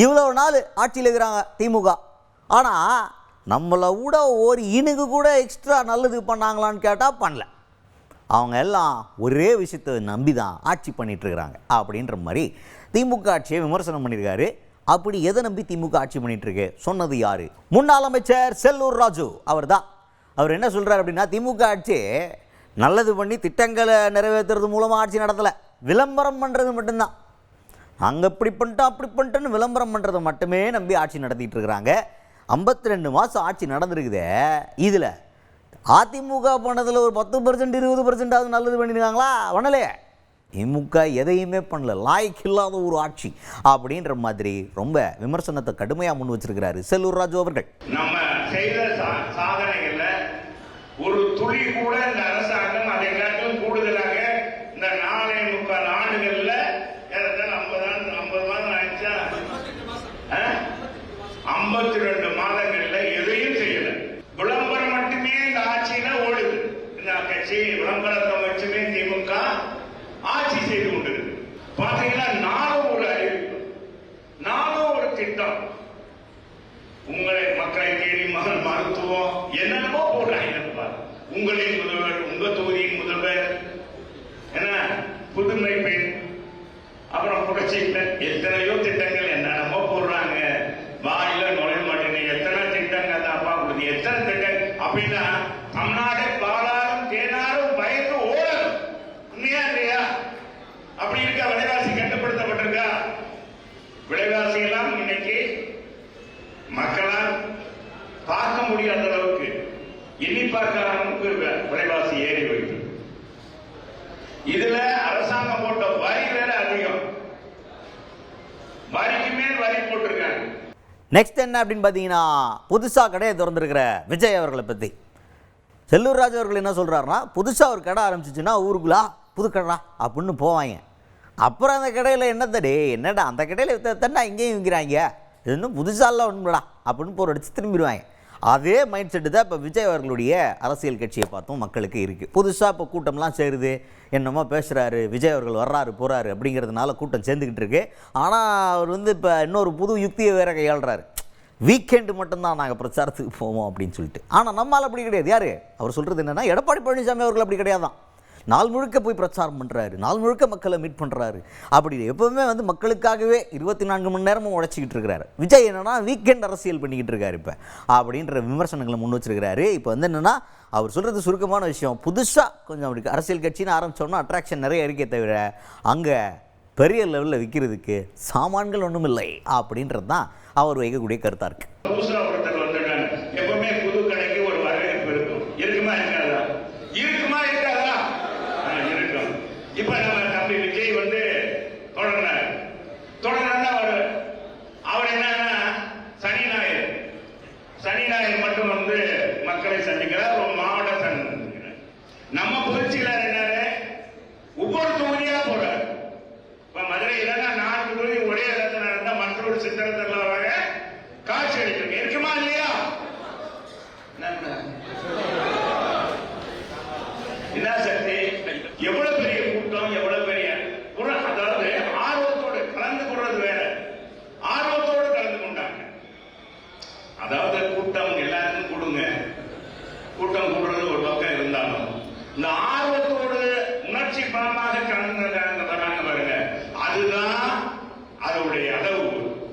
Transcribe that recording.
இவ்வளோ நாள் ஆட்சியில் இருக்கிறாங்க திமுக. ஆனால் நம்மளை விட ஒரு இணுக்கு கூட எக்ஸ்ட்ரா நல்லது பண்ணாங்களான்னு கேட்டால் பண்ணல. அவங்க எல்லாம் ஒரே விஷயத்தை நம்பி தான் ஆட்சி பண்ணிகிட்ருக்கிறாங்க அப்படின்ற மாதிரி திமுக ஆட்சியை விமர்சனம் பண்ணியிருக்காரு. அப்படி எதை நம்பி திமுக ஆட்சி பண்ணிகிட்ருக்கு சொன்னது யார்? முன்னாள் அமைச்சர் செல்லூர் ராஜு அவர் தான். அவர் என்ன சொல்கிறார் அப்படின்னா, திமுக ஆட்சி நல்லது பண்ணி திட்டங்களை நிறைவேற்றுறது மூலமாக ஆட்சி நடத்தலை, விளம்பரம் பண்ணுறது மட்டும்தான். அங்கே இப்படி பண்ணிட்டோம் அப்படி பண்ணிட்டோன்னு விளம்பரம் பண்ணுறதை மட்டுமே நம்பி ஆட்சி நடத்திட்டு இருக்கிறாங்க. 52 மாதம் ஆட்சி நடந்திருக்குதே. இதில் அதிமுக பண்ணதில் ஒரு 10% 20% நல்லது பண்ணியிருக்காங்களா? பண்ணலையே. திமுக எதையுமே பண்ணல, லாய்க்கு இல்லாத ஒரு ஆட்சி அப்படின்ற மாதிரி ரொம்ப விமர்சனத்தை கடுமையாக முன் வச்சிருக்கிறாரு செல்லூர் ராஜு அவர்கள். நம்ம செய்த சாதனைகள்ல ஒரு துளி கூட இந்த அரசாங்கம் அதை காட்டிலும் கூடுதலாக இந்த 4.25 ஆண்டுகள்ல 50 மாதம் ஆயிடுச்சா, 52 மாதங்கள்ல எதையும் செய்யல. விளம்பரம் மட்டுமே இந்த ஆட்சியில ஓடுது. இந்த கட்சி விளம்பரத்தை வச்சுமே திமுக ஆட்சி செய்து கொண்டிருக்கு. பாத்தீங்கன்னா நானும் ஒரு அறிவிப்பு, நானும் ஒரு திட்டம், உங்களை மக்களை தேடி மருத்துவம் என்னென்னமோ போடுறாங்க. உங்களின் முதல்வர், உங்க தொகுதியின் முதல்வர், என்ன புதுமை பெண், அப்புறம் புரட்சி எத்தனையோ திட்டங்கள் என்னென்னமோ போடுறாங்க. வாயில நுழைய மாட்டேங்க. எத்தனை திட்டங்கள் அப்பா கொடுத்து எத்தனை திட்டம் அப்படின்னா தமிழ்நாடு பாலாரும் தேனாரும் பயந்து ஓடணும். உண்மையா இல்லையா? அப்படி இருக்க விலைவாசி கட்டுப்படுத்தப்பட்டிருக்கா? விலைவாசி எல்லாம் இன்னைக்கு மக்களால் பார்க்க முடியாத அளவுக்கு, எண்ணி பார்க்காத அளவுக்கு விலைவாசி ஏறி வருது. இதுல அரசாங்கம் போட்ட வரி வேற அதிகம், வரிக்கு மேல் வரி போட்டிருக்காங்க. நெக்ஸ்ட் என்ன அப்படின்னு பார்த்தீங்கன்னா, புதுசாக கடையை திறந்துருக்கிற விஜய் அவர்களை பற்றி செல்லூர் ராஜு அவர்கள் என்ன சொல்கிறாருன்னா, புதுசாக ஒரு கடை ஆரம்பிச்சிச்சுன்னா ஊருக்குள்ளா புது கடை அப்படின்னு போவாங்க. அப்புறம் அந்த கடையில் என்னடா அந்த கடையில் தண்டா இங்கேயும் விற்கிறாங்க, இது இன்னும் புதுசாலாம் ஒன்றுடா அப்படின்னு போர் அடித்து திரும்பிடுவாங்க. அதே மைண்ட் செட்டு தான் இப்போ விஜய் அவர்களுடைய அரசியல் கட்சியை பார்த்தும் மக்களுக்கு இருக்குது. புதுசாக இப்போ கூட்டம்லாம் சேருது, என்னமோ பேசுகிறாரு, விஜய் அவர்கள் வர்றாரு போகிறாரு அப்படிங்கிறதுனால கூட்டம் சேர்ந்துக்கிட்டு இருக்கு. ஆனால் அவர் இப்போ இன்னொரு புது யுக்தியை வேறு கையாளுறாரு. வீக்கெண்டு மட்டும்தான் நாங்கள் பிரச்சாரத்துக்கு போவோம் அப்படின்னு சொல்லிட்டு. ஆனால் நம்மளால் அப்படி கிடையாது. யார் அவர் சொல்கிறது என்னென்னா, எடப்பாடி பழனிசாமி அவர்கள் அப்படி கிடையாதான். நாள் முழுக்க போய் பிரச்சாரம் பண்ணுறாரு, நாள் முழுக்க மக்களை மீட் பண்ணுறாரு. அப்படி எப்போவுமே மக்களுக்காகவே 24 மணி நேரமும் உழைச்சிக்கிட்டு இருக்கிறாரு. விஜய் என்னென்னா வீக்கெண்ட் அரசியல் பண்ணிக்கிட்டு இருக்காரு இப்போ அப்படின்ற விமர்சனங்களை முன் வச்சிருக்கிறாரு. இப்போ என்னென்னா, அவர் சொல்கிறது சுருக்கமான விஷயம், புதுசாக கொஞ்சம் அப்படி அரசியல் கட்சின்னு ஆரம்பித்தோன்னா அட்ராக்ஷன் நிறைய இருக்கே தவிர அங்கே பெரிய லெவலில் விற்கிறதுக்கு சாமான்கள் ஒன்றும் இல்லை அப்படின்றது தான் அவர் வைக்கக்கூடிய கருத்தாக இருக்குது. எப்பவுமே புது கடைக்கு ஒரு வரவேற்பு இருக்கும். இருக்குமா இருக்காதா? இருக்குமா இருக்காதா? இருக்கும். இப்ப நம்ம தம்பி விஜய் தொடர்னா அவர் என்னன்னா சனி ஞாயிறு மட்டும் மக்களை சந்திக்கிறார், ஒரு மாவட்ட சந்திக்கிறார். நம்ம புரட்சியாளர் என்ன ஒவ்வொரு தொகுதியா போறார். இப்ப மதுரையில 4 தொகுதி ஒரே இடத்துல நடந்தா மற்றொரு சித்திரத்தில் காட்சி அளிக்கிறது. இருக்குமா இல்லையா? என்ன சக்தி, எவ்வளவு பெரிய கூட்டம், எவ்வளவு பெரிய அதாவது ஆர்வத்தோடு கலந்து கொள்றது வேற, ஆர்வத்தோடு கலந்து கொண்டாங்க. அதாவது கூட்டம் எல்லாருக்கும் கொடுங்க, கூட்டம் கூடுறது ஒரு பக்கம் இருந்தாலும் இந்த